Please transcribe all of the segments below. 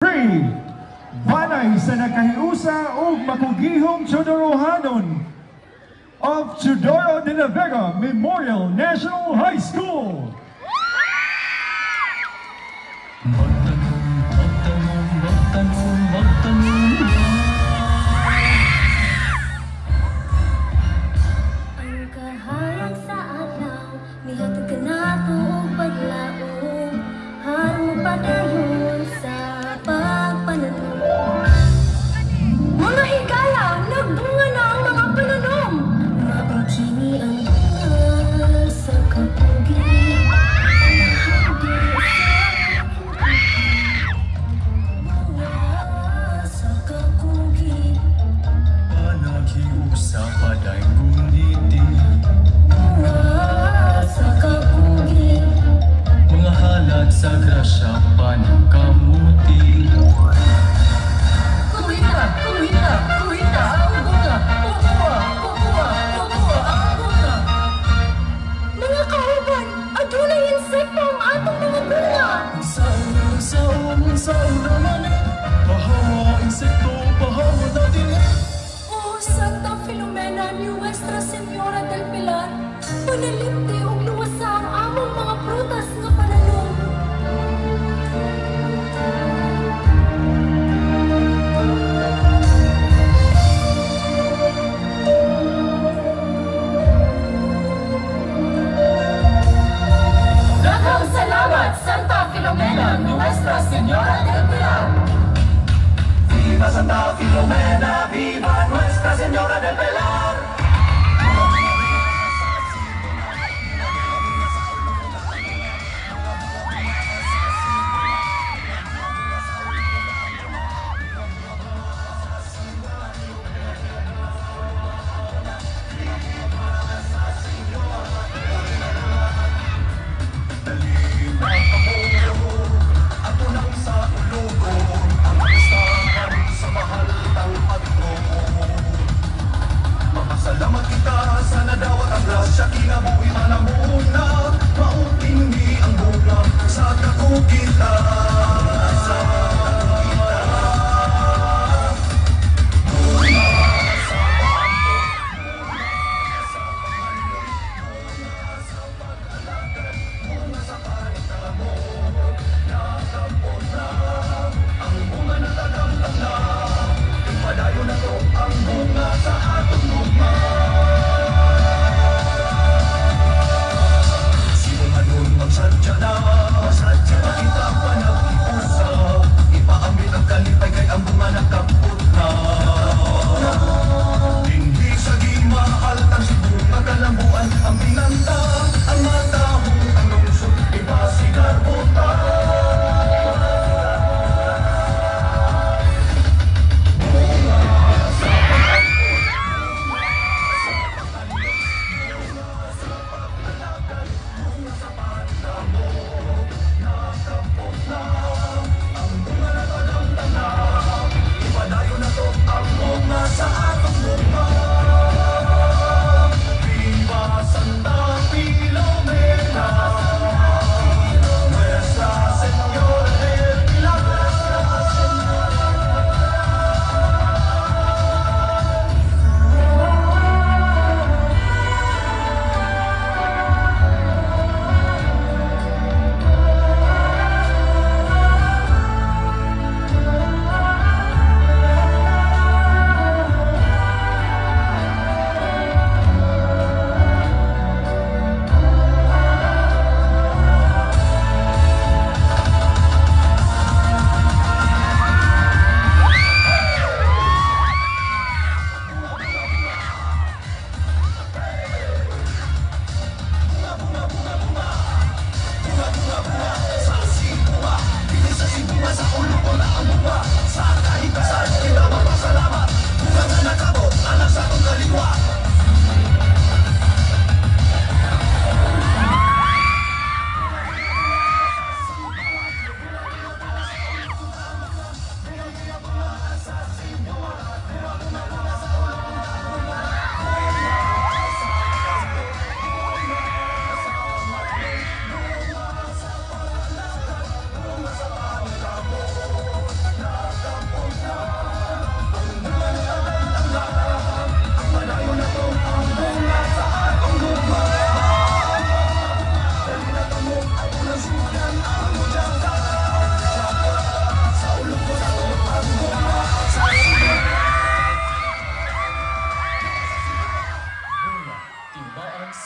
3. Banay sa nakahiusa o makugihong Chodorohanon of Chodoro de la Vega Memorial National High School. Sa grasya pa ng kamuti. Kuhita, kuhita, kuhita, ang bunga. Kukuha, kukuha, kukuha, ang bunga. Mga kauban, adunay insekto ang atong mga bunga. Saon naman eh. Pahawa, insekto, pahawa natin eh. Oh, Santa Filomena ni Nuestra Señora del Pilar, panalipti o luwasa ang among mga prutas nga pananom. Salamat, Santa Filomena, Nuestra Señora del Pilar. Viva Santa Filomena, viva Nuestra Señora del Pilar.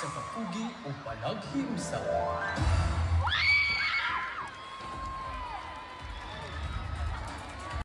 sa kapugi o panaghiusa.